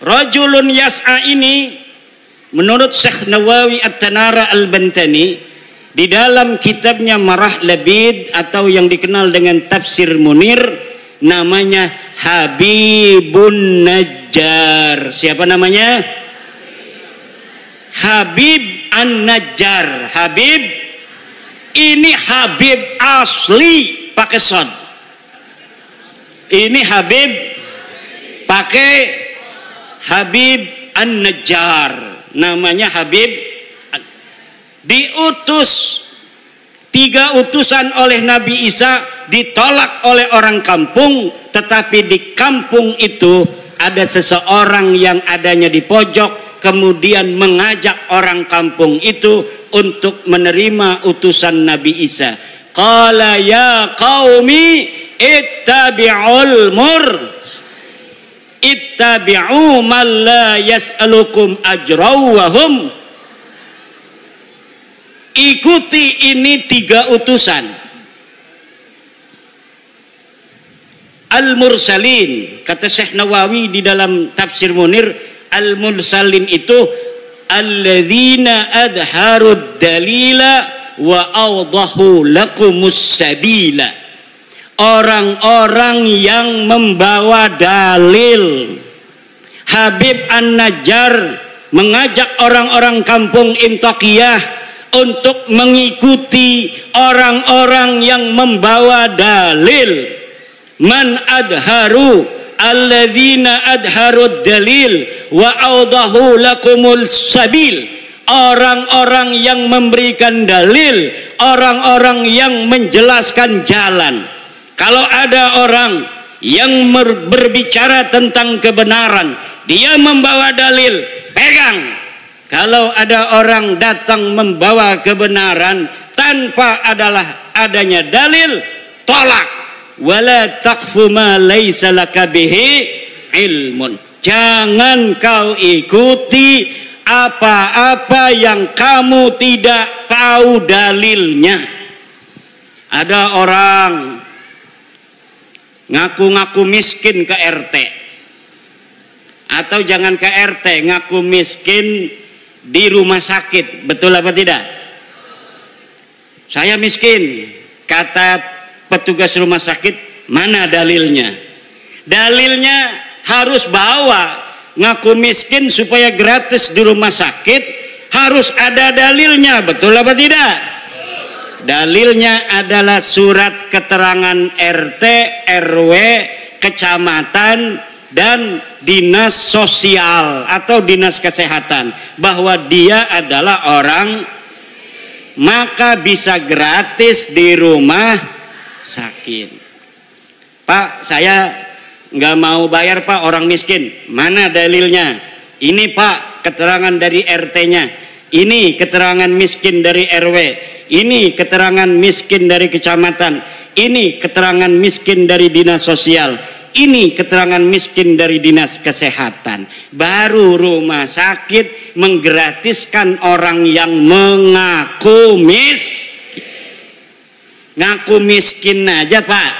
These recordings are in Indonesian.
Rajulun yas'a ini menurut Syekh Nawawi At-Tanara Al-Bantani di dalam kitabnya Marah Labid atau yang dikenal dengan Tafsir Munir, namanya Habibun Najjar. Siapa namanya? Habib An-Najjar. Habib ini Habib asli pakai shad. Ini Habib pakai Habib An-Najjar. Namanya Habib. Diutus 3 utusan oleh Nabi Isa, ditolak oleh orang kampung, tetapi di kampung itu ada seseorang yang adanya di pojok, kemudian mengajak orang kampung itu untuk menerima utusan Nabi Isa. Qala ya qaumi ittabi'ul ittabi'u man la yas'alukum ajraw wa hum. Ikuti ini 3 utusan. Al-Mursalin, kata Syekh Nawawi di dalam Tafsir Munir, Al-Mursalin itu alladzina adharud dalila wa awdahu lakumus sabila. Orang-orang yang membawa dalil. Habib An-Najjar mengajak orang-orang kampung Intaqiyah untuk mengikuti orang-orang yang membawa dalil. Man adharu alladzina adharud dalil wa awdahu lakumul sabil. Orang-orang yang memberikan dalil, orang-orang yang menjelaskan jalan. Kalau ada orang yang berbicara tentang kebenaran, dia membawa dalil, pegang. Kalau ada orang datang membawa kebenaran tanpa adanya dalil, tolak. Wala taqfu ma laysa laka bihi ilmun. Jangan kau ikuti apa-apa yang kamu tidak tahu dalilnya. Ada orang ngaku-ngaku miskin ke RT, atau jangan ke RT, ngaku miskin di rumah sakit. Betul apa tidak? Saya miskin, kata petugas rumah sakit. Mana dalilnya? Dalilnya harus bawa. Ngaku miskin supaya gratis di rumah sakit, harus ada dalilnya. Betul apa tidak? Dalilnya adalah surat keterangan RT, RW, kecamatan, dan dinas sosial atau dinas kesehatan bahwa dia adalah orang, maka bisa gratis di rumah sakit. Pak, saya nggak mau bayar Pak, orang miskin. Mana dalilnya? Ini Pak, keterangan dari RT-nya. Ini keterangan miskin dari RW. Ini keterangan miskin dari kecamatan. Ini keterangan miskin dari dinas sosial. Ini keterangan miskin dari dinas kesehatan. Baru rumah sakit menggratiskan orang yang mengaku miskin. Ngaku miskin aja Pak.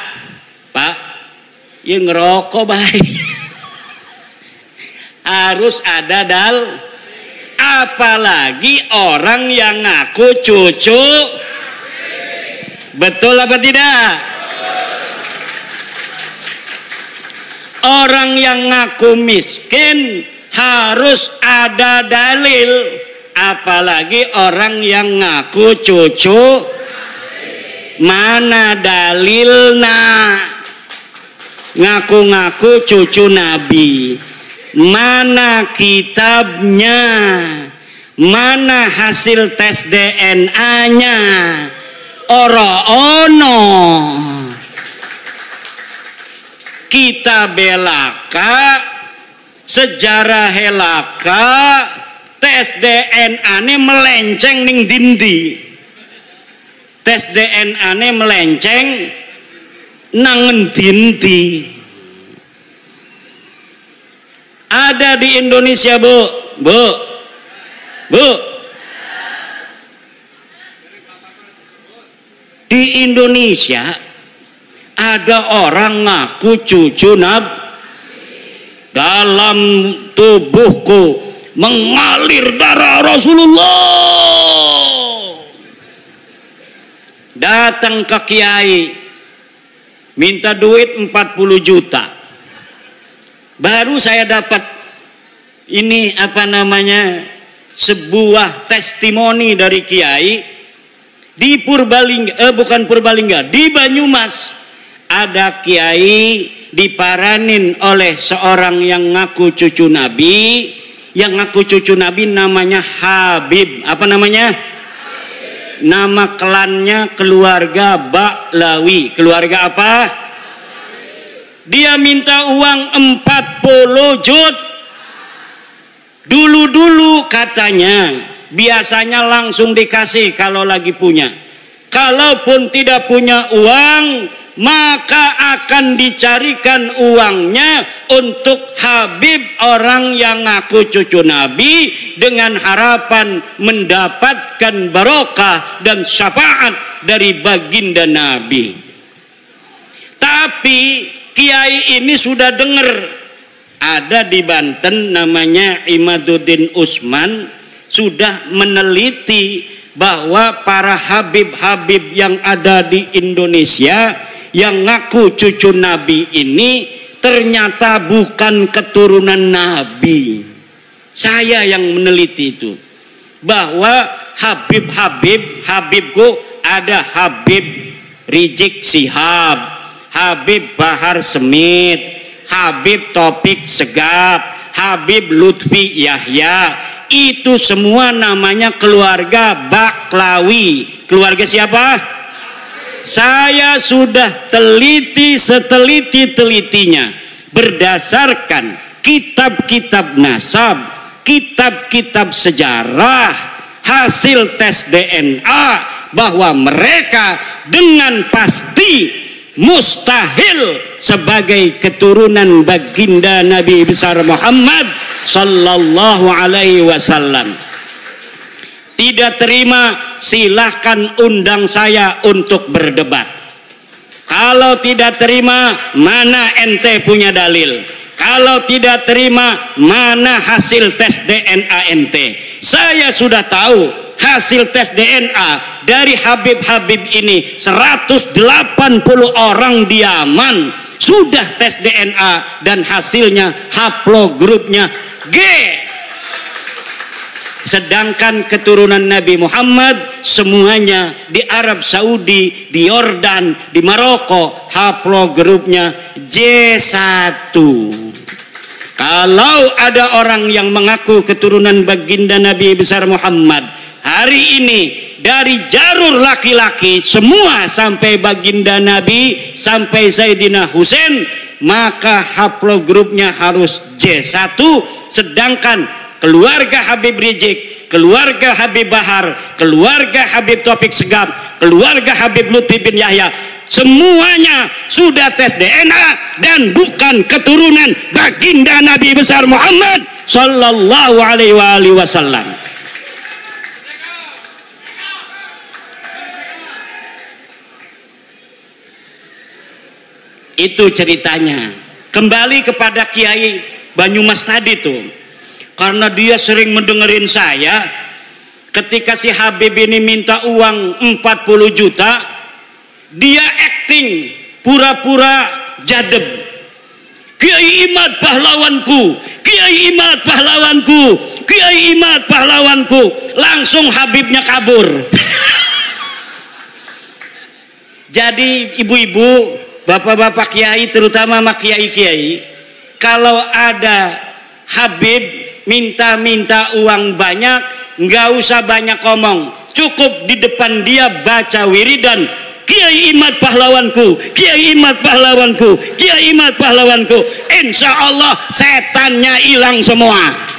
Pak, ya ngerokok baik. Harus ada apalagi orang yang ngaku cucu. Betul apa tidak? Orang yang ngaku miskin harus ada dalil, apalagi orang yang ngaku cucu. Mana dalilnya? Ngaku-ngaku cucu Nabi. Mana kitabnya? Mana hasil tes DNA-nya? Oro-ono. Kita belaka, sejarah helaka, tes DNA ini melenceng ning dindi. Tes DNA ini melenceng nang dindi. Ada di Indonesia, Bu. Di Indonesia ada orang ngaku cucu Nabi. dalam tubuhku mengalir darah Rasulullah. Datang ke kiai, minta duit 40 juta. Baru saya dapat ini apa namanya, sebuah testimoni dari kiai di Purbalingga, bukan Purbalingga, di Banyumas. Ada kiai diparanin oleh seorang yang ngaku cucu Nabi. Yang ngaku cucu Nabi namanya Habib. Apa namanya? Habib. Nama klannya keluarga Baklawi. Keluarga apa? Baklawi. Dia minta uang 40 juta. Dulu-dulu katanya biasanya langsung dikasih kalau lagi punya. Kalaupun tidak punya uang, maka akan dicarikan uangnya untuk Habib, orang yang ngaku cucu Nabi, dengan harapan mendapatkan barokah dan syafaat dari baginda Nabi. Tapi kiai ini sudah dengar, ada di Banten namanya Imaduddin Usman, sudah meneliti bahwa para habib-habib yang ada di Indonesia yang ngaku cucu Nabi ini ternyata bukan keturunan Nabi. Saya yang meneliti itu, bahwa Habibku ada Habib Rizik Sihab, Habib Bahar Smith, Habib Taufik Segaf, Habib Lutfi Yahya. Itu semua namanya keluarga Baklawi. Keluarga siapa? Saya sudah teliti seteliti-telitinya berdasarkan kitab-kitab nasab, kitab-kitab sejarah, hasil tes DNA, bahwa mereka dengan pasti mustahil sebagai keturunan baginda Nabi besar Muhammad sallallahu alaihi wasallam. Tidak terima, silahkan undang saya untuk berdebat. Kalau tidak terima, mana ente punya dalil? Kalau tidak terima, mana hasil tes DNA ente? Saya sudah tahu hasil tes DNA dari Habib-habib ini. 180 orang di Yaman sudah tes DNA dan hasilnya haplogrupnya G. Sedangkan keturunan Nabi Muhammad semuanya di Arab Saudi, di Yordan, di Maroko, haplogrupnya J1. Kalau ada orang yang mengaku keturunan baginda Nabi besar Muhammad hari ini dari jalur laki-laki semua sampai baginda Nabi sampai Sayyidina Husain, maka haplogrupnya harus J1. Sedangkan keluarga Habib Rizik, keluarga Habib Bahar, keluarga Habib Taufik Segaf, keluarga Habib Lutfi bin Yahya, semuanya sudah tes DNA dan bukan keturunan baginda Nabi besar Muhammad sallallahu alaihi wasallam. Itu ceritanya. Kembali kepada Kiai Banyumas tadi tuh. Karena dia sering mendengerin saya, ketika si Habib ini minta uang 40 juta, dia acting pura-pura jadeb. Kiai Imad pahlawanku, Kiai Imad pahlawanku, Kiai Imad pahlawanku. Langsung Habibnya kabur. Jadi ibu-ibu, bapak-bapak kiai, terutama sama kiai-kiai, kalau ada Habib minta uang banyak, nggak usah banyak ngomong, cukup di depan dia baca wiridan, Kiai Imad pahlawanku, Kiai Imad pahlawanku, Kiai Imad pahlawanku. Insya Allah setannya hilang semua.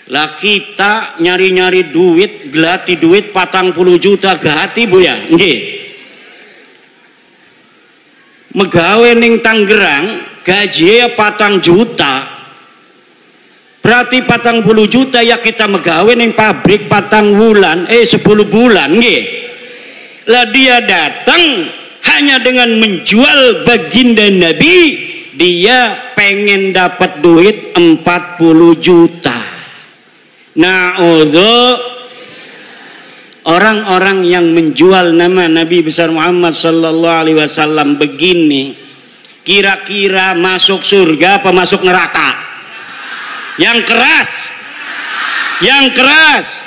Lah kita nyari-nyari duit, gelati duit 40 juta gati bu ya, nggih. Megawe ning Tangerang gaji 4 juta, berarti 40 juta ya kita megawe ning pabrik 10 bulan nggih. Lah dia datang hanya dengan menjual baginda Nabi, dia pengen dapat duit 40 juta. Orang-orang yang menjual nama Nabi besar Muhammad sallallahu alaihi wasallam begini, kira-kira masuk surga apa masuk neraka? Yang keras.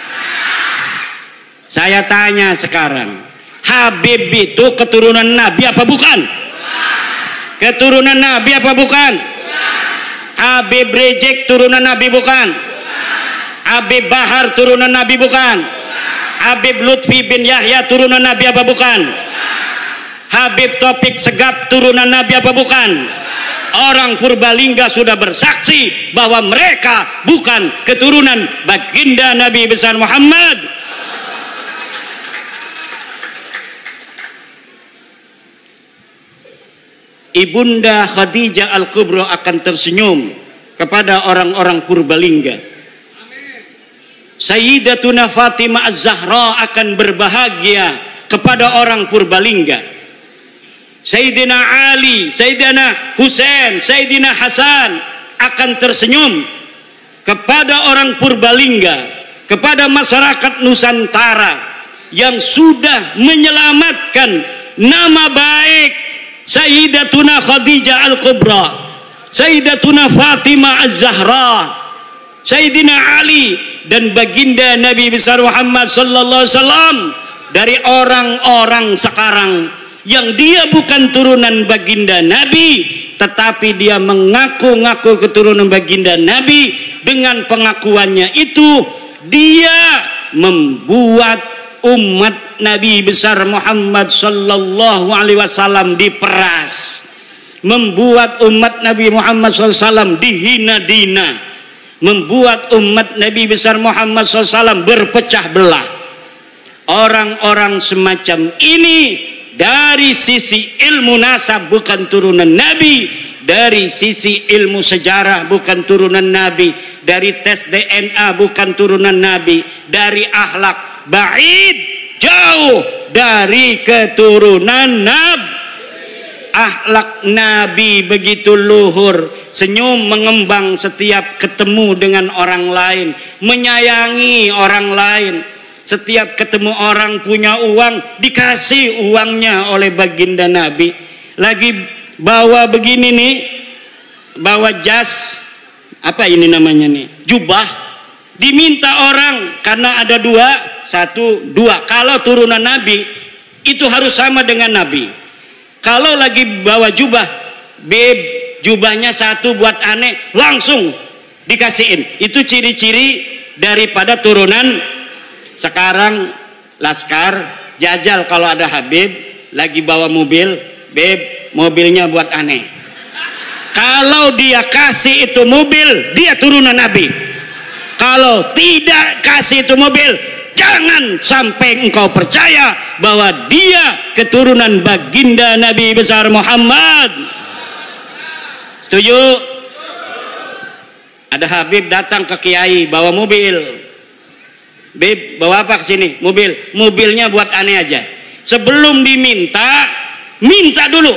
Saya tanya sekarang, Habib itu keturunan Nabi apa bukan? Keturunan Nabi apa bukan? Habib Rizik turunan Nabi bukan? Habib Bahar turunan Nabi bukan? Habib Lutfi bin Yahya turunan Nabi apa bukan? Habib Taufik Segaf turunan Nabi apa bukan? Orang Purbalingga sudah bersaksi bahwa mereka bukan keturunan baginda Nabi besar Muhammad. Ibunda Khadijah Al-Kubra akan tersenyum kepada orang-orang Purbalingga. Sayyidatuna Fatimah Az-Zahra akan berbahagia kepada orang Purbalingga. Sayyidina Ali, Sayyidina Husain, Sayyidina Hasan akan tersenyum kepada orang Purbalingga, kepada masyarakat Nusantara yang sudah menyelamatkan nama baik Sayyidatuna Khadijah Al-Kubra, Sayyidatuna Fatimah Az-Zahra, Sayyidina Ali dan baginda Nabi besar Muhammad sallallahu alaihi wasallam dari orang-orang sekarang yang dia bukan turunan baginda Nabi, tetapi dia mengaku-ngaku keturunan baginda Nabi. Dengan pengakuannya itu dia membuat umat Nabi besar Muhammad sallallahu alaihi wasallam diperas, membuat umat Nabi Muhammad SAW dihina-dina, membuat umat Nabi besar Muhammad SAW berpecah belah. Orang-orang semacam ini dari sisi ilmu nasab bukan turunan Nabi, dari sisi ilmu sejarah bukan turunan Nabi, dari tes DNA bukan turunan Nabi, dari akhlak ba'id, jauh dari keturunan Nabi. Akhlak Nabi begitu luhur, senyum mengembang setiap ketemu dengan orang lain, menyayangi orang lain. Setiap ketemu orang punya uang, dikasih uangnya oleh baginda Nabi. Lagi bawa begini nih, bawa jas, apa ini namanya nih, jubah, diminta orang karena ada dua. Kalau turunan Nabi itu harus sama dengan Nabi. Kalau lagi bawa jubah, jubahnya satu buat aneh, langsung dikasihin. Itu ciri-ciri daripada turunan. Sekarang Laskar jajal kalau ada Habib lagi bawa mobil, mobilnya buat aneh. Kalau dia kasih itu mobil, dia turunan Nabi. Kalau tidak kasih itu mobil, jangan sampai engkau percaya bahwa dia keturunan baginda Nabi besar Muhammad. Setuju? Ada Habib datang ke Kiai bawa mobil. Beb, bawa apa ke sini? Mobilnya buat aneh aja. Sebelum diminta, minta dulu.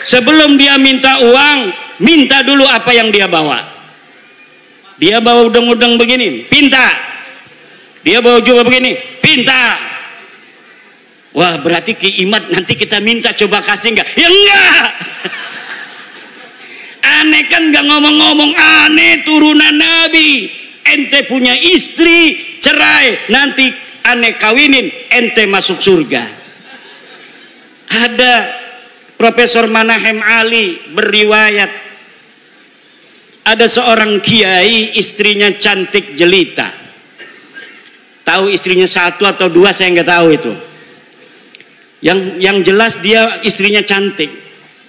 Sebelum dia minta uang, minta dulu apa yang dia bawa. Dia bawa udang-udang begini, pinta. Dia bawa jubah begini, pinta. Wah, berarti kiimat nanti kita minta coba kasih enggak? Ya enggak. Aneh kan enggak ngomong-ngomong, aneh turunan Nabi. Ente punya istri, cerai, nanti aneh kawinin, ente masuk surga. Ada Profesor Manahem Ali beriwayat, ada seorang kiai istrinya cantik jelita. Tahu istrinya satu atau dua saya nggak tahu itu. Yang jelas dia istrinya cantik.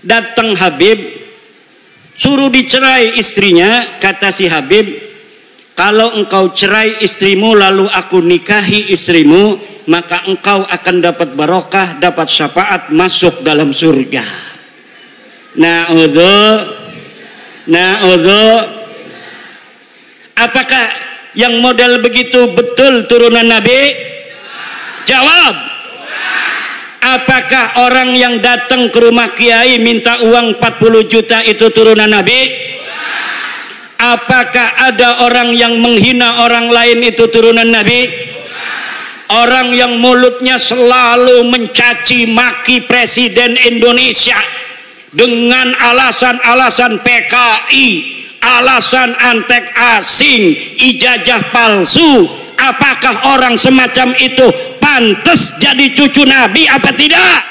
Datang Habib, suruh dicerai istrinya. Kata si Habib, kalau engkau cerai istrimu lalu aku nikahi istrimu, maka engkau akan dapat barokah, dapat syafaat, masuk dalam surga. Na'udzu. Apakah yang model begitu betul turunan Nabi? Jawab. Apakah orang yang datang ke rumah kiai minta uang 40 juta itu turunan Nabi? Apakah ada orang yang menghina orang lain itu turunan Nabi? Orang yang mulutnya selalu mencaci maki Presiden Indonesia dengan alasan-alasan PKI, alasan antek asing, ijazah palsu, apakah orang semacam itu pantas jadi cucu Nabi apa tidak?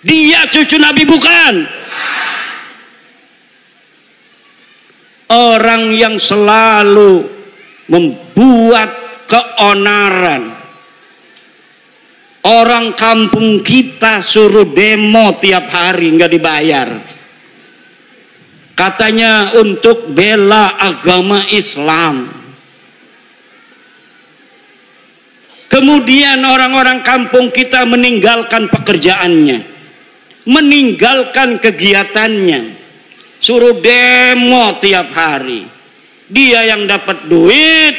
Dia cucu Nabi bukan? Orang yang selalu membuat keonaran. Orang kampung kita suruh demo tiap hari nggak dibayar. Katanya untuk bela agama Islam. Kemudian orang-orang kampung kita meninggalkan pekerjaannya, meninggalkan kegiatannya, suruh demo tiap hari. Dia yang dapat duit,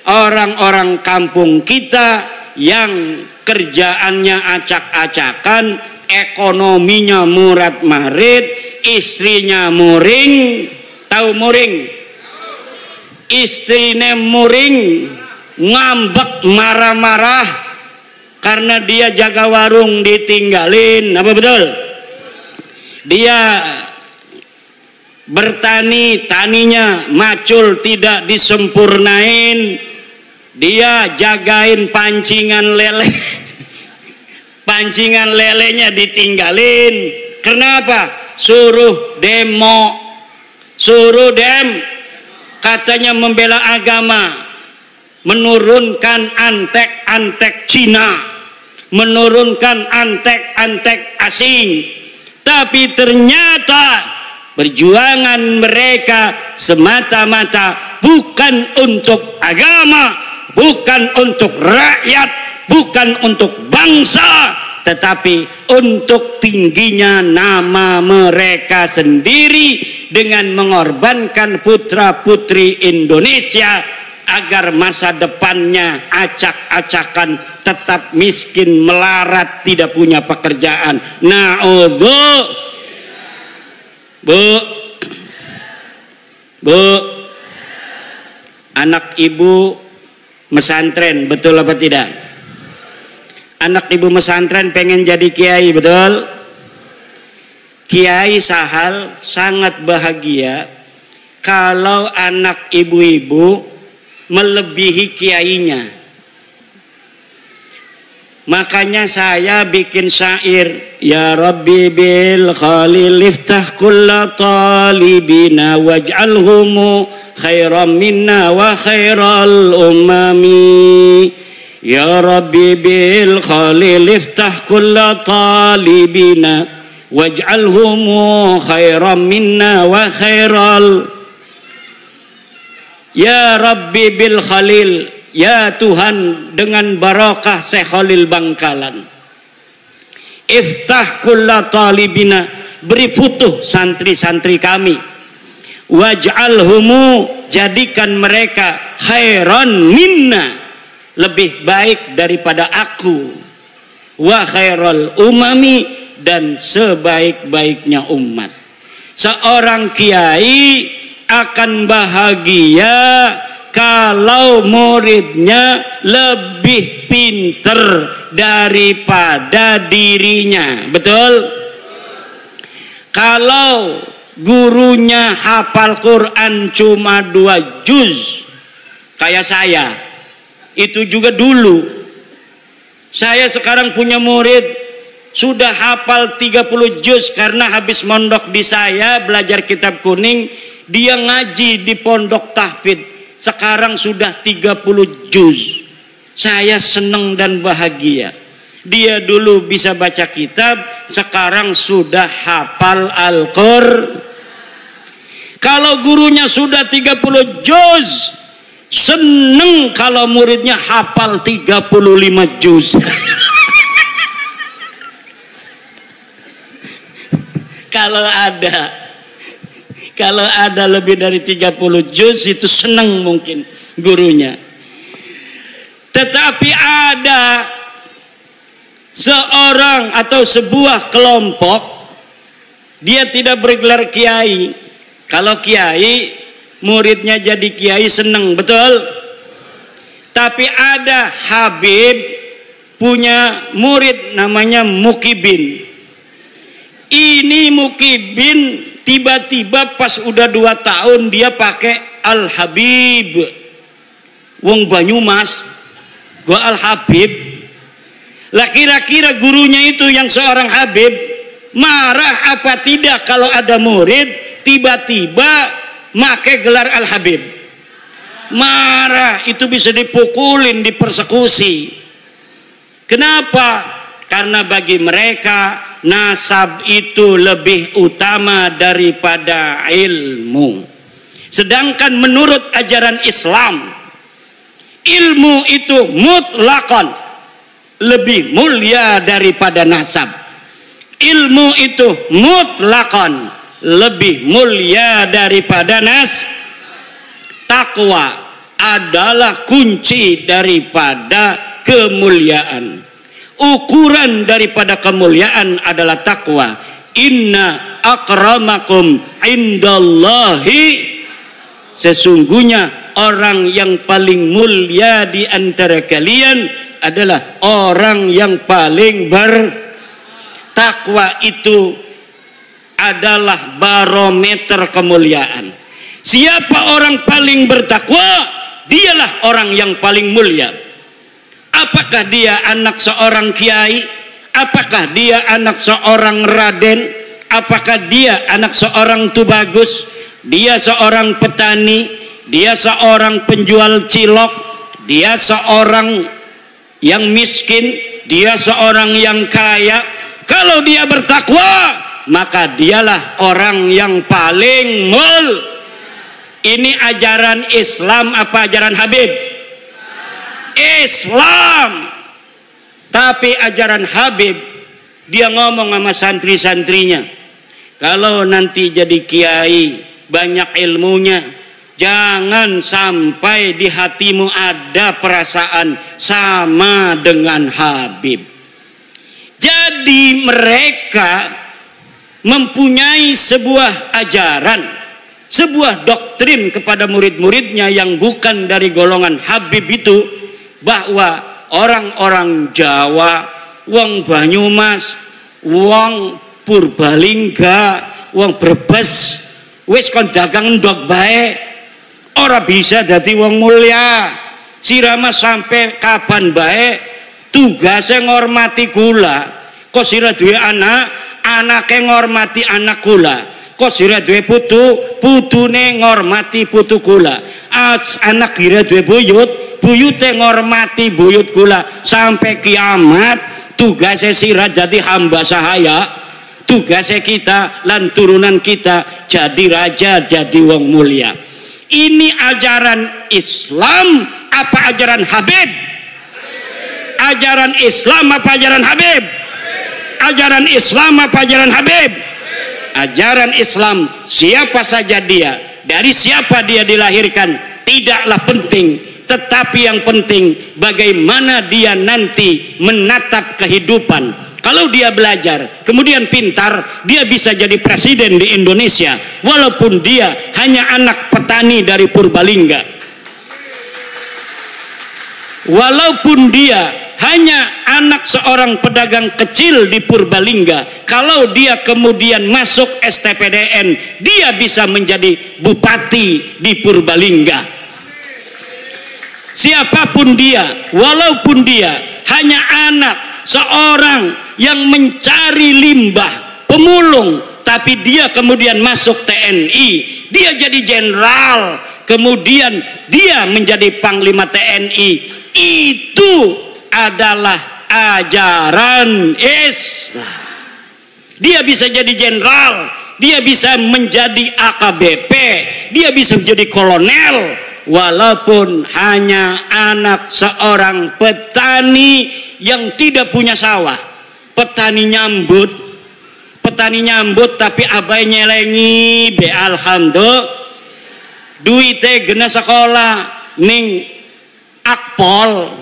orang-orang kampung kita yang kerjaannya acak-acakan, ekonominya murat-marit, istrinya muring. Tahu muring? Istrinya muring, ngambek, marah-marah karena dia jaga warung ditinggalin. Apa betul? Dia bertani, taninya macul tidak disempurnain. Dia jagain pancingan lele, pancingan lelenya ditinggalin. Kenapa? Suruh demo, suruh katanya membela agama, menurunkan antek-antek Cina, menurunkan antek-antek asing. Tapi ternyata perjuangan mereka semata-mata bukan untuk agama, bukan untuk rakyat, bukan untuk bangsa, tetapi untuk tingginya nama mereka sendiri dengan mengorbankan putra-putri Indonesia agar masa depannya acak-acakan, tetap miskin, melarat, tidak punya pekerjaan. Na'udzu. Bu, anak ibu mesantren, betul apa tidak? Anak ibu mesantren pengen jadi kiai, betul? Kiai Sahal sangat bahagia kalau anak ibu-ibu melebihi kiainya. Makanya saya bikin syair, ya Rabbi bil khalil iftah kulla talibina waj'alhumu khairan minna wa khairal umami. Ya Rabbi bil khalil iftah kulla talibina waj'alhumu khairan minna wa khairal. Ya Rabbi bil khalil, ya Tuhan dengan barakah Syekh Khalil Bangkalan, iftah kulla talibina, beri futuh santri-santri kami, waj'alhumu, jadikan mereka khairan minna, lebih baik daripada aku, wa khairal umami, dan sebaik-baiknya umat. Seorang kiai akan bahagia kalau muridnya lebih pinter daripada dirinya, betul? Kalau gurunya hafal Quran cuma 2 juz, kayak saya, itu juga dulu. Saya sekarang punya murid sudah hafal 30 juz karena habis mondok di saya belajar kitab kuning, dia ngaji di pondok tahfidz. Sekarang sudah 30 juz. Saya senang dan bahagia. Dia dulu bisa baca kitab, sekarang sudah hafal Al-Qur'an. Kalau gurunya sudah 30 juz, senang kalau muridnya hafal 35 juz. Kalau ada lebih dari 30 juz itu senang mungkin gurunya. Tetapi ada seorang atau sebuah kelompok, dia tidak bergelar kiai. Kalau kiai, muridnya jadi kiai seneng, betul? Tapi ada Habib punya murid namanya Mukibin. Ini Mukibin tiba-tiba pas udah 2 tahun dia pakai Al-Habib. Wong Banyumas, gua Al-Habib. Lah kira-kira gurunya itu yang seorang Habib marah apa tidak kalau ada murid tiba-tiba make gelar Al-Habib? Marah, itu bisa dipukulin, dipersekusi. Kenapa? Karena bagi mereka nasab itu lebih utama daripada ilmu. Sedangkan menurut ajaran Islam, ilmu itu mutlakon lebih mulia daripada nasab. Ilmu itu mutlakon lebih mulia daripada Takwa adalah kunci daripada kemuliaan. Ukuran daripada kemuliaan adalah takwa. Inna akramakum indallahi, sesungguhnya orang yang paling mulia di antara kalian adalah orang yang paling bertakwa. Itu adalah barometer kemuliaan. Siapa orang paling bertakwa, dialah orang yang paling mulia. Apakah dia anak seorang kiai? Apakah dia anak seorang raden? Apakah dia anak seorang tubagus? Dia seorang petani? Dia seorang penjual cilok? Dia seorang yang miskin? Dia seorang yang kaya? Kalau dia bertakwa, maka dialah orang yang paling mulia. Ini ajaran Islam apa ajaran Habib? Islam. Tapi ajaran Habib, dia ngomong sama santri-santrinya, kalau nanti jadi kiai banyak ilmunya, jangan sampai di hatimu ada perasaan sama dengan Habib. Jadi mereka mempunyai sebuah ajaran, sebuah doktrin kepada murid-muridnya yang bukan dari golongan Habib itu, bahwa orang-orang Jawa, wong Banyumas, wong Purbalingga, wong Brebes wis kon dagang ndok bae, ora bisa dadi wong mulia. Sirama sampai kapan bae tugasnya ngormati kula. Kok sira duwe anak, anake ngormati anak kula. Kok sira duwe putu, putune ngormati putu kula. Anak kira duwe buyut, buyute ngormati buyut kula. Sampai kiamat tugasnya sira jadi hamba sahaya. Tugasnya kita lan turunan kita jadi raja, jadi wong mulia. Ini ajaran Islam apa ajaran Habib? Ajaran Islam apa ajaran Habib? Ajaran Islam apa ajaran Habib? Ajaran Islam, siapa saja dia, dari siapa dia dilahirkan, tidaklah penting. Tetapi yang penting bagaimana dia nanti menatap kehidupan. Kalau dia belajar, kemudian pintar, dia bisa jadi presiden di Indonesia, walaupun dia hanya anak petani dari Purbalingga. Walaupun dia hanya anak seorang pedagang kecil di Purbalingga, kalau dia kemudian masuk STPDN, dia bisa menjadi bupati di Purbalingga. Siapapun dia, walaupun dia hanya anak seorang yang mencari limbah, pemulung, tapi dia kemudian masuk TNI, dia jadi jenderal, kemudian dia menjadi panglima TNI, itu adalah ajaran Islam. Dia bisa jadi jenderal, dia bisa menjadi AKBP, dia bisa menjadi kolonel, walaupun hanya anak seorang petani yang tidak punya sawah. Petani nyambut tapi abai nyelengi be alhamdulillah duite gena sekolah ning Akpol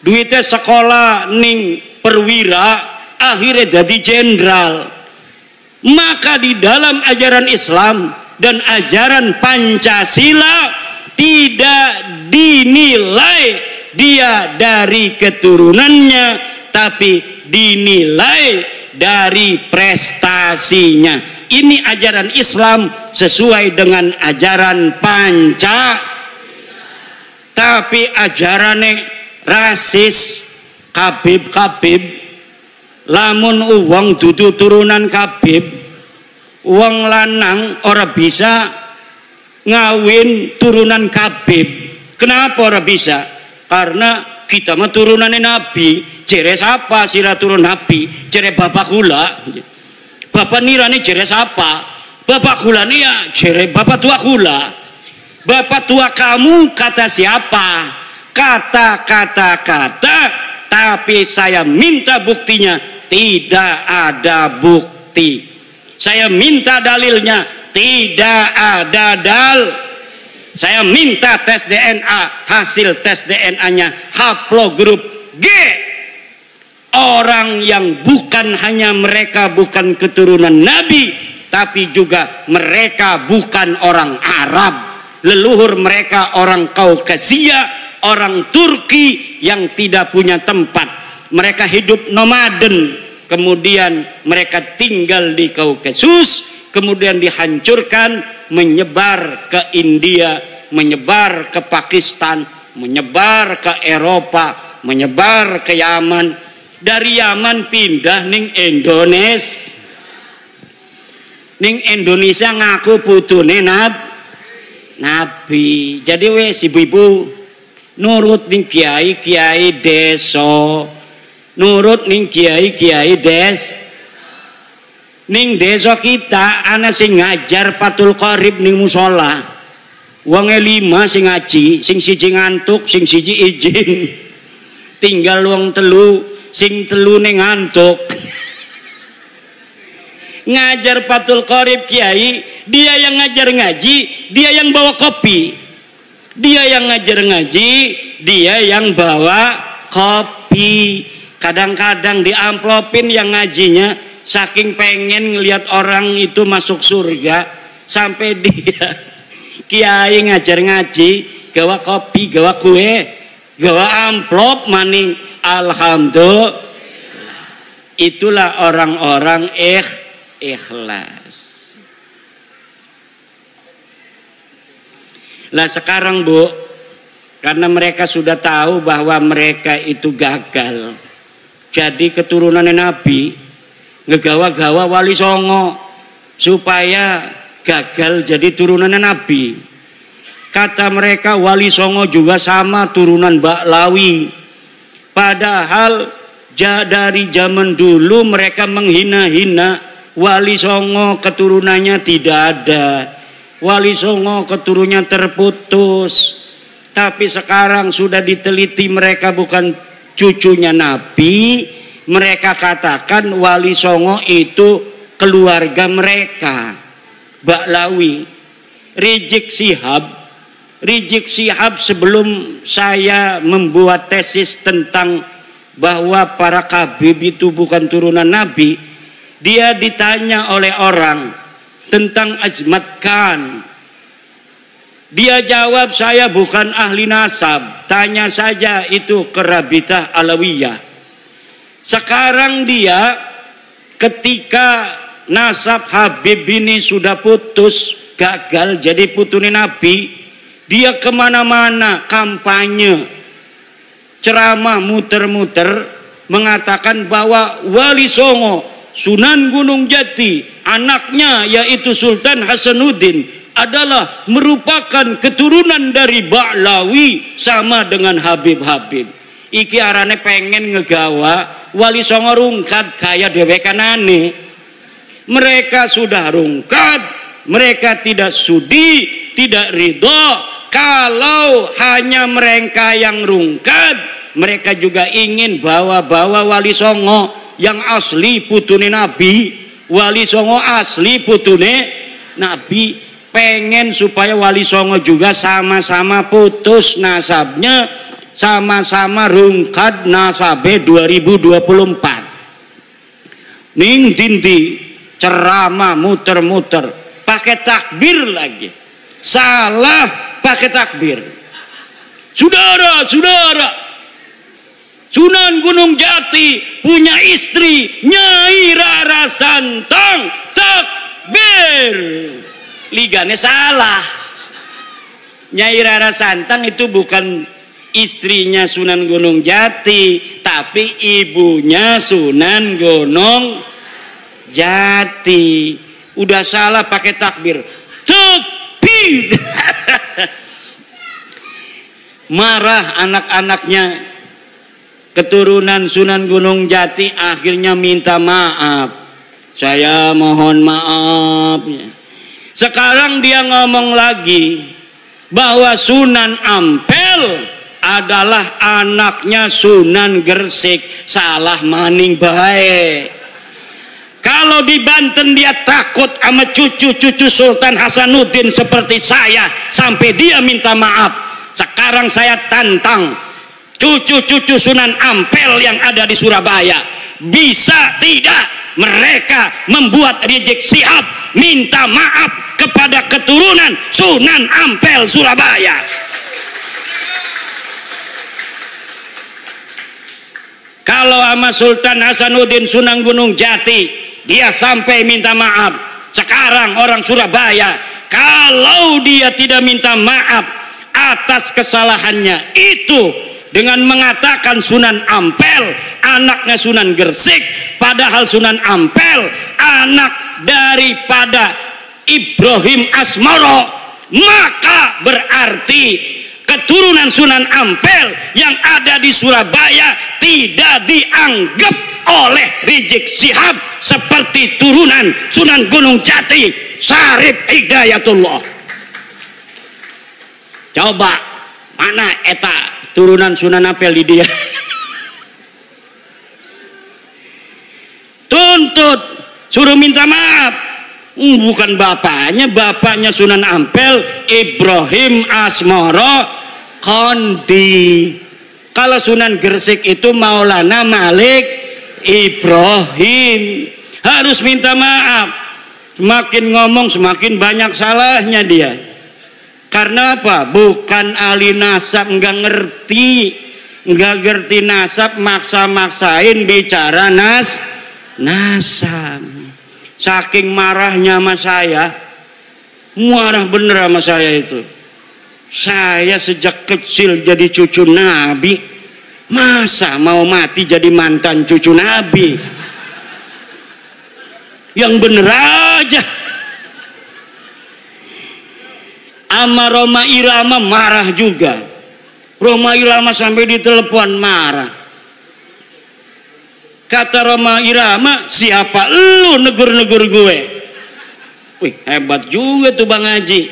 duitnya sekolah ning perwira, akhirnya jadi jenderal. Maka di dalam ajaran Islam dan ajaran Pancasila tidak dinilai dia dari keturunannya, tapi dinilai dari prestasinya. Ini ajaran Islam sesuai dengan ajaran Pancasila. Tapi ajarannya rasis, kabib-kabib, lamun uang dudu turunan kabib, uang lanang ora bisa ngawin turunan kabib. Kenapa ora bisa? Karena kita mah turunannya Nabi. Jere siapa sira turun Nabi? Jere bapak kula. Bapak nirani jere siapa? Bapak kula nih ya jere bapak tua kula. Bapak tua kamu kata siapa? Kata, tapi saya minta buktinya. Tidak ada bukti. Saya minta dalilnya. Tidak ada Saya minta tes DNA. Hasil tes DNA-nya haplogrup G. Orang yang bukan hanya mereka bukan keturunan Nabi, tapi juga mereka bukan orang Arab. Leluhur mereka orang Kaukasia, orang Turki yang tidak punya tempat. Mereka hidup nomaden, kemudian mereka tinggal di Kaukasus, kemudian dihancurkan, menyebar ke India, menyebar ke Pakistan, menyebar ke Eropa, menyebar ke Yaman. Dari Yaman pindah ning Indonesia. Ning Indonesia ngaku putune Nabi. Jadi wes ibu-ibu nurut ning kiai-kiai desa, nurut ning kiai-kiai ning desa kita ana sing ngajar Fathul Qorib ning musola. Wonge 5 sing ngaji, sing siji ngantuk, sing siji izin. Tinggal wong 3, sing 3 ning ngantuk. Ngajar Fathul Qorib kiai, dia yang ngajar ngaji, dia yang bawa kopi. Dia yang ngajar ngaji, dia yang bawa kopi. Kadang-kadang diamplopin yang ngajinya, saking pengen ngelihat orang itu masuk surga, sampai dia kiai ngajar ngaji, gawa kopi, gawa kue, gawa amplop maning. Alhamdulillah. Itulah orang-orang ikhlas. Lah sekarang Bu, karena mereka sudah tahu bahwa mereka itu gagal jadi keturunan Nabi, ngegawa-gawa Wali Songo supaya gagal jadi turunan Nabi. Kata mereka Wali Songo juga sama turunan Baklawi. Padahal dari zaman dulu mereka menghina-hina Wali Songo, keturunannya tidak ada. Wali Songo keturunannya terputus. Tapi sekarang sudah diteliti mereka bukan cucunya Nabi. Mereka katakan Wali Songo itu keluarga mereka, Baklawi. Rizik Syihab sebelum saya membuat tesis tentang bahwa para kabib itu bukan turunan Nabi, dia ditanya oleh orang tentang Azmat Khan. Dia jawab, saya bukan ahli nasab, tanya saja itu ke Rabitah Alawiyah. Sekarang dia ketika nasab Habib ini sudah putus, gagal jadi putune Nabi, dia kemana-mana kampanye, ceramah muter-muter mengatakan bahwa Wali Songo Sunan Gunung Jati, anaknya yaitu Sultan Hasanuddin adalah merupakan keturunan dari Baklawi sama dengan Habib-Habib. Iki arane pengen ngegawa Wali Songo rungkat kaya dewekanane. Mereka sudah rungkat, mereka tidak sudi, tidak ridho. Kalau hanya mereka yang rungkat, mereka juga ingin bawa-bawa Wali Songo yang asli putune Nabi. Wali Songo asli putune Nabi. Pengen supaya Wali Songo juga sama-sama putus nasabnya, sama-sama rungkad nasabe 2024. Ning dindi ceramah muter-muter pakai takbir lagi. Salah pakai takbir. Saudara-saudara, Sunan Gunung Jati punya istri Nyai Rara Santang, takbir. Ligane salah. Nyai Rara Santang itu bukan istrinya Sunan Gunung Jati, tapi ibunya Sunan Gunung Jati. Udah salah pakai takbir. Takbir. Marah anak-anaknya, keturunan Sunan Gunung Jati, akhirnya minta maaf. Saya mohon maaf. Sekarang dia ngomong lagi bahwa Sunan Ampel adalah anaknya Sunan Gresik. Salah maning baik. Kalau di Banten dia takut sama cucu-cucu Sultan Hasanuddin seperti saya sampai dia minta maaf. Sekarang saya tantang cucu-cucu Sunan Ampel yang ada di Surabaya, bisa tidak mereka membuat Rizik Syihab minta maaf kepada keturunan Sunan Ampel Surabaya? Kalau sama Sultan Hasanuddin Sunan Gunung Jati dia sampai minta maaf, sekarang orang Surabaya kalau dia tidak minta maaf atas kesalahannya itu dengan mengatakan Sunan Ampel anaknya Sunan Gresik, padahal Sunan Ampel anak daripada Ibrahim Asmoro, maka berarti keturunan Sunan Ampel yang ada di Surabaya tidak dianggap oleh Rizik Syihab seperti turunan Sunan Gunung Jati Syarif Hidayatullah. Coba mana eta turunan Sunan Ampel di dia? Tuntut, suruh minta maaf. Bukan bapaknya Sunan Ampel Ibrahim Asmoro Kondi. Kalau Sunan Gresik itu Maulana Malik Ibrahim, harus minta maaf. Semakin ngomong semakin banyak salahnya dia. Karena apa? Bukan ahli nasab, nggak ngerti nasab, maksa-maksain bicara nasab. Saking marahnya sama saya, marah bener sama saya itu. Saya sejak kecil jadi cucu Nabi, masa mau mati jadi mantan cucu Nabi? Yang bener aja. Ama Roma Irama marah juga. Roma Irama sampai ditelepon marah. Kata Roma Irama, siapa lu negur-negur gue? Wih, hebat juga tuh Bang Haji.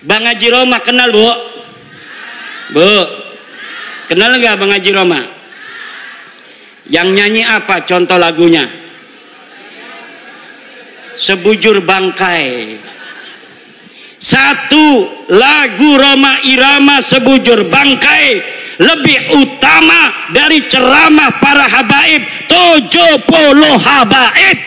Bang Haji Roma kenal bu? Bu, kenal nggak Bang Haji Roma? Yang nyanyi apa contoh lagunya? Sebujur Bangkai. Satu lagu Roma Irama Sebujur Bangkai lebih utama dari ceramah para habaib 70 habaib.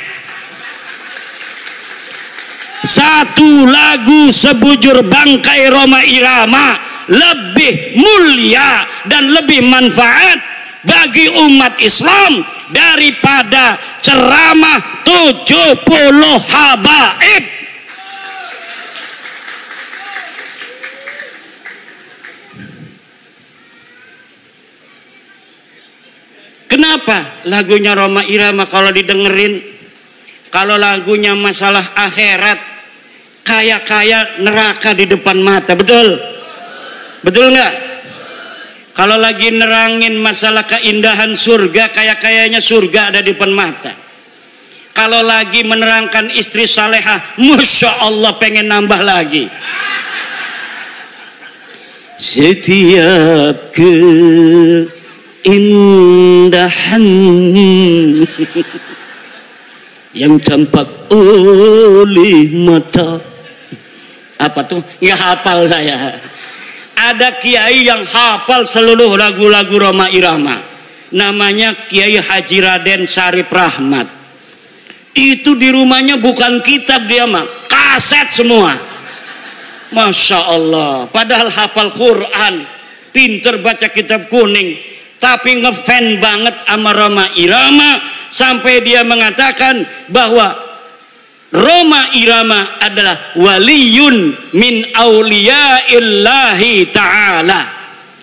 Satu lagu Sebujur Bangkai Roma Irama lebih mulia dan lebih manfaat bagi umat Islam daripada ceramah 70 habaib. Kenapa lagunya Roma Irama kalau didengerin, kalau lagunya masalah akhirat, kaya-kaya neraka di depan mata, betul? Betul nggak? Kalau lagi nerangin masalah keindahan surga, kaya-kayanya surga ada di depan mata. Kalau lagi menerangkan istri salehah, Masya Allah pengen nambah lagi. Setiap keindahan yang tampak oleh mata, apa tuh? Nggak hafal saya. ada kiai yang hafal seluruh lagu-lagu Rhoma Irama, namanya Kiai Haji Raden Syarif Rahmat. Itu di rumahnya bukan kitab, dia mah kaset semua. Masya Allah, padahal hafal Quran, pinter baca kitab kuning, tapi ngefan banget sama Rhoma Irama, sampai dia mengatakan bahwa Rhoma Irama adalah waliyun min auliyaillahi ta'ala.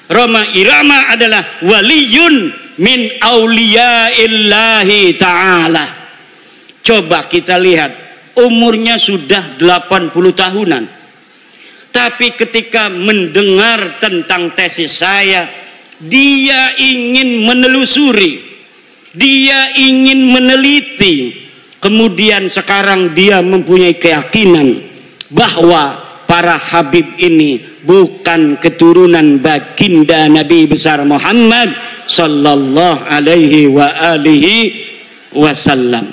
Rhoma Irama adalah waliyun min auliyaillahi ta'ala. Coba kita lihat, umurnya sudah 80 tahunan. Tapi ketika mendengar tentang tesis saya, dia ingin menelusuri, dia ingin meneliti. Kemudian sekarang dia mempunyai keyakinan bahwa para habib ini bukan keturunan baginda Nabi besar Muhammad sallallahu alaihi wa alihi wasallam.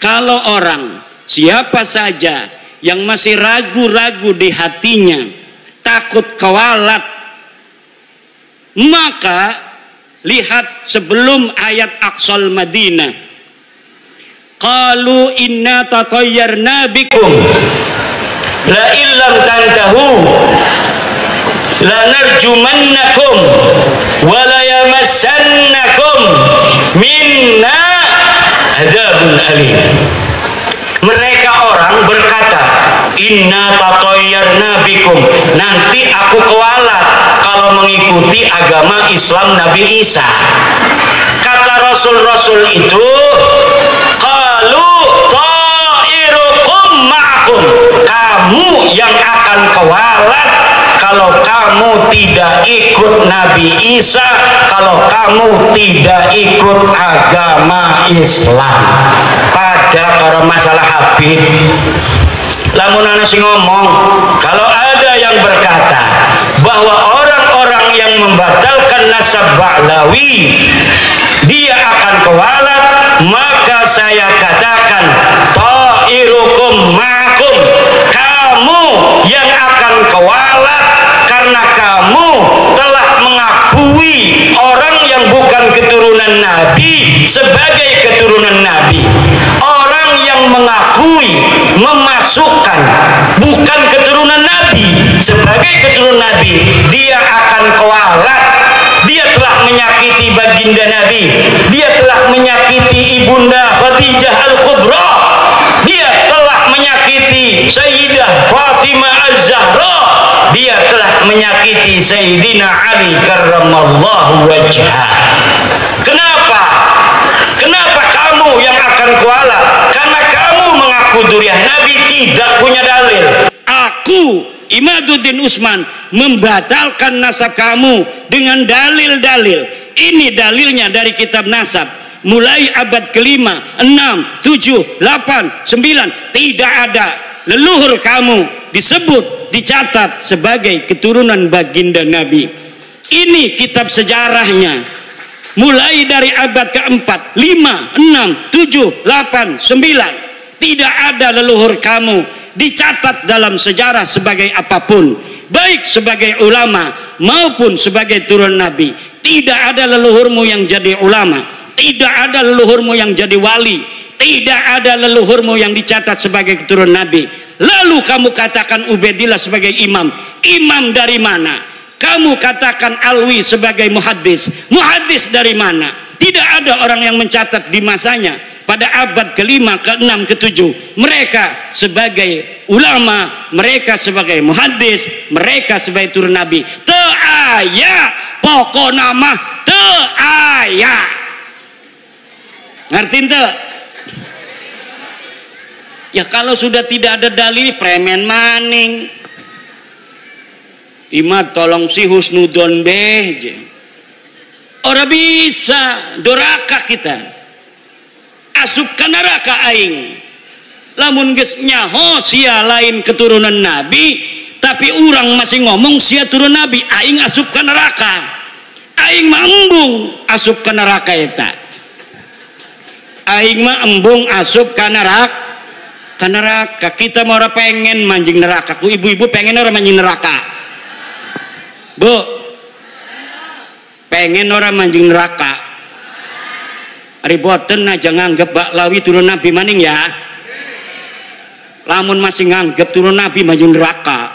Kalau orang siapa saja yang masih ragu-ragu di hatinya, takut kewalat, maka lihat sebelum ayat Aqsal Madinah. Qalu inna tatayyarna bikum la illam tantahu lanarjumannakum wa la yamassannakum minna adzabun alim. Mereka orang berkata, inna tatayyarna bikum, nanti aku kewalat kalau mengikuti agama Islam Nabi Isa. Kata rasul-rasul itu, kamu yang akan kewalat kalau kamu tidak ikut Nabi Isa, kalau kamu tidak ikut agama Islam. Pada kalau masalah habib, lamun ana sing ngomong, kalau ada yang berkata bahwa orang-orang yang membatalkan nasab Ba'lawi dia akan kewalat, maka saya katakan ta'irukum ma'akum, kamu yang akan kewalat karena kamu telah mengakui orang yang bukan keturunan Nabi sebagai keturunan Nabi. Orang yang mengakui, memasukkan bukan keturunan Nabi sebagai keturunan Nabi, dia akan kewalat. Dia telah menyakiti baginda Nabi, dia telah menyakiti ibunda Khadijah Al-Kubra, dia telah menyakiti Sayyidah Fatimah Az-Zahra, dia telah menyakiti Sayyidina Ali karramallahu wajhah. Kenapa? Kenapa kamu yang akan kualat? Karena kamu mengaku duriah Nabi, tidak punya dalil. Aku Imaduddin Usman membatalkan nasab kamu dengan dalil-dalil. Ini dalilnya dari kitab nasab. Mulai abad kelima, 6, 7, 8, 9. Tidak ada leluhur kamu disebut, dicatat sebagai keturunan baginda Nabi. Ini kitab sejarahnya. Mulai dari abad keempat, 5, 6, 7, 8, 9. Tidak ada leluhur kamu dicatat dalam sejarah sebagai apapun, baik sebagai ulama maupun sebagai turun Nabi. Tidak ada leluhurmu yang jadi ulama, tidak ada leluhurmu yang jadi wali, tidak ada leluhurmu yang dicatat sebagai keturunan Nabi. Lalu kamu katakan Ubaidillah sebagai imam. Imam dari mana? Kamu katakan Alwi sebagai muhaddis. Muhaddis dari mana? Tidak ada orang yang mencatat di masanya pada abad ke-5, ke-6, ke-7 mereka sebagai ulama, mereka sebagai muhaddis, mereka sebagai turun Nabi. Teu aya pokok nama teu aya. Ngerti ente? Ya kalau sudah tidak ada dalil, premen maning. Imad tolong si husnudon beh. Ora bisa doraka kita. Asup ka neraka aing. Lamun geus nyaho sia lain keturunan Nabi, tapi orang masih ngomong sia turun Nabi, aing asup ka neraka. Aing mah embung asup ka neraka eta. Aing mah embung asup ka neraka. Ka neraka kita mau ora pengen manjing neraka. Ku ibu-ibu pengen ora manjing neraka. Bu, pengen orang manjing neraka, riboten aja nganggep Baklawi turun nabi maning ya. Lamun masih nganggep turun nabi manjing neraka.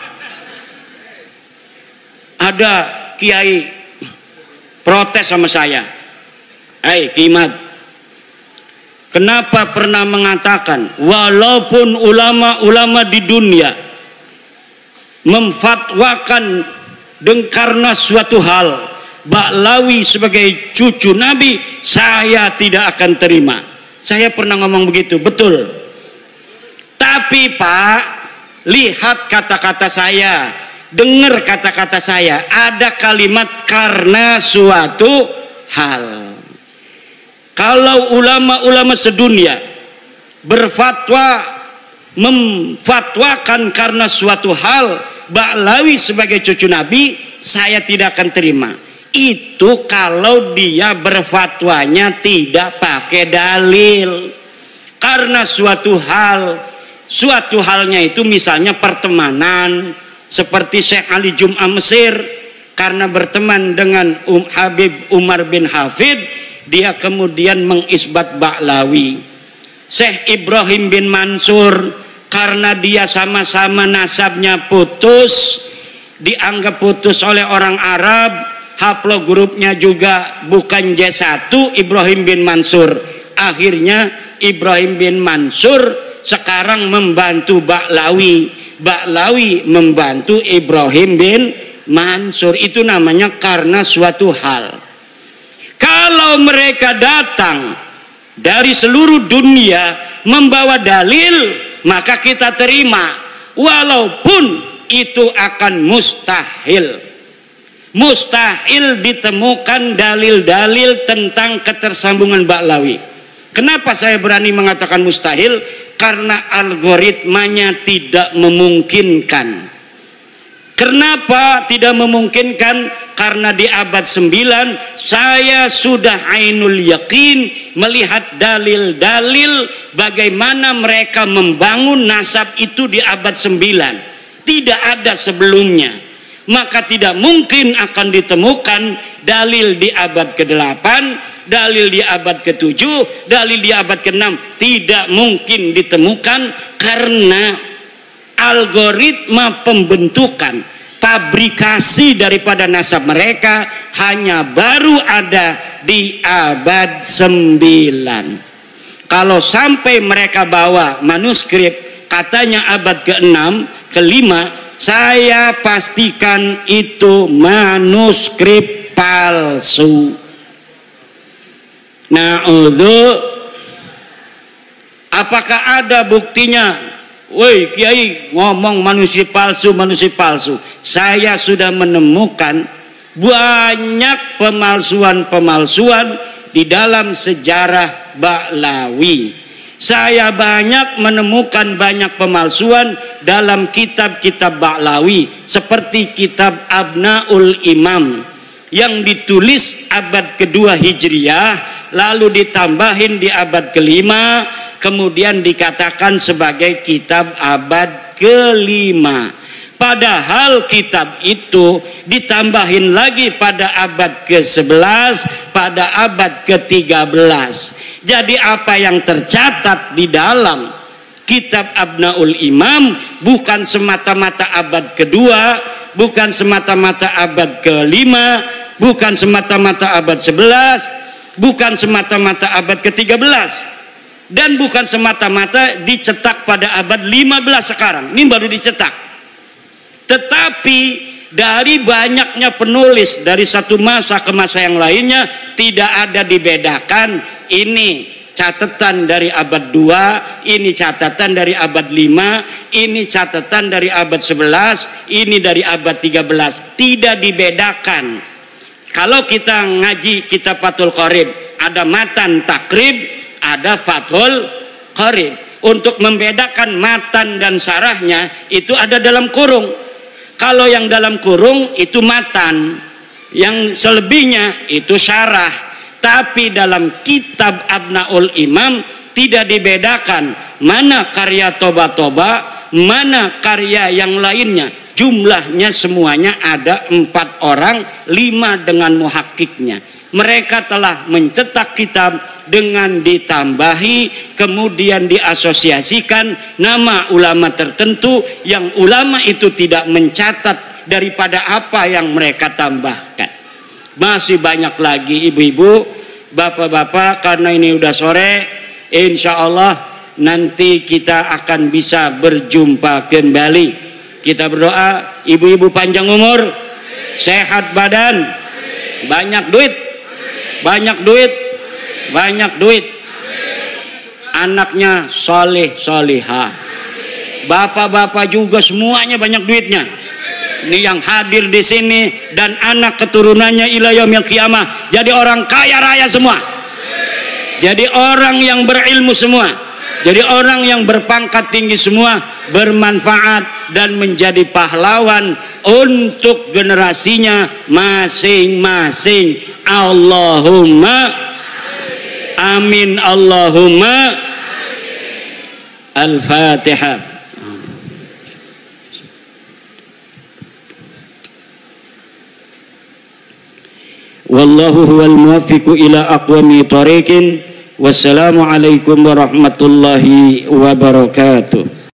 Ada kiai protes sama saya. Hai Kimat, kenapa pernah mengatakan walaupun ulama-ulama di dunia memfatwakan karena suatu hal Baklawi sebagai cucu Nabi, saya tidak akan terima. Saya pernah ngomong begitu, betul. Tapi Pak, lihat kata-kata saya, dengar kata-kata saya, ada kalimat karena suatu hal. Kalau ulama-ulama sedunia berfatwa memfatwakan karena suatu hal Baklawi sebagai cucu Nabi, saya tidak akan terima. Itu kalau dia berfatwanya tidak pakai dalil. Karena suatu halnya itu misalnya pertemanan, seperti Syekh Ali Jum'ah Mesir, karena berteman dengan Habib Umar bin Hafid, dia kemudian mengisbat Baklawi. Syekh Ibrahim bin Mansur, karena dia sama-sama nasabnya putus, dianggap putus oleh orang Arab, haplogrupnya juga bukan J1, Ibrahim bin Mansur. Akhirnya Ibrahim bin Mansur sekarang membantu Baklawi, Baklawi membantu Ibrahim bin Mansur. Itu namanya karena suatu hal. Kalau mereka datang dari seluruh dunia membawa dalil, maka kita terima, walaupun itu akan mustahil. Mustahil ditemukan dalil-dalil tentang ketersambungan Baklawi. Kenapa saya berani mengatakan mustahil? Karena algoritmanya tidak memungkinkan. Kenapa tidak memungkinkan? Karena di abad 9 saya sudah ainul yakin melihat dalil-dalil bagaimana mereka membangun nasab itu di abad 9. Tidak ada sebelumnya. Maka tidak mungkin akan ditemukan dalil di abad ke-8, dalil di abad ke-7, dalil di abad ke-6. Tidak mungkin ditemukan karena algoritma pembentukan, fabrikasi daripada nasab mereka hanya baru ada di abad 9. Kalau sampai mereka bawa manuskrip katanya abad ke-6, ke-5, saya pastikan itu manuskrip palsu. Apakah ada buktinya? Woi Kiai ngomong manuskrip palsu, manuskrip palsu. Saya sudah menemukan banyak pemalsuan-pemalsuan di dalam sejarah Baklawi. Saya banyak menemukan banyak pemalsuan dalam kitab-kitab Baklawi, seperti kitab Abnaul Imam yang ditulis abad kedua Hijriah, lalu ditambahin di abad kelima, kemudian dikatakan sebagai kitab abad kelima. Padahal kitab itu ditambahin lagi pada abad ke-11, pada abad ke-13. Jadi apa yang tercatat di dalam kitab Abnaul Imam bukan semata-mata abad kedua, bukan semata-mata abad kelima, bukan semata-mata abad 11, bukan semata-mata abad ke-13, dan bukan semata-mata dicetak pada abad 15 sekarang. Ini baru dicetak. Tetapi dari banyaknya penulis dari satu masa ke masa yang lainnya tidak ada dibedakan, ini catatan dari abad 2, ini catatan dari abad 5, ini catatan dari abad 11, ini dari abad 13. Tidak dibedakan. Kalau kita ngaji kitab Fathul Qorib, ada matan takrib, ada Fathul Qorib. Untuk membedakan matan dan sarahnya itu ada dalam kurung. Kalau yang dalam kurung itu matan, yang selebihnya itu syarah. Tapi dalam kitab Abnaul Imam tidak dibedakan mana karya Toba-Toba, mana karya yang lainnya. jumlahnya semuanya ada 4 orang, 5 dengan muhakkiknya. Mereka telah mencetak kitab dengan ditambahi, kemudian diasosiasikan nama ulama tertentu yang ulama itu tidak mencatat daripada apa yang mereka tambahkan. Masih banyak lagi ibu-ibu, bapak-bapak, karena ini udah sore, insya Allah nanti kita akan bisa berjumpa kembali. Kita berdoa, ibu-ibu panjang umur, sehat badan, banyak duit, banyak duit, banyak duit, anaknya soleh solihah, bapak-bapak juga semuanya banyak duitnya. Ini yang hadir di sini dan anak keturunannya ila yaumil qiyamah jadi orang kaya raya semua, jadi orang yang berilmu semua, jadi orang yang berpangkat tinggi semua, bermanfaat dan menjadi pahlawan untuk generasinya masing-masing. Allahumma amin, Allahumma al-Fatihah. Wallahu huwal muwaffiqu ila aqwami thariqin. Wassalamu alaikum warahmatullahi wabarakatuh.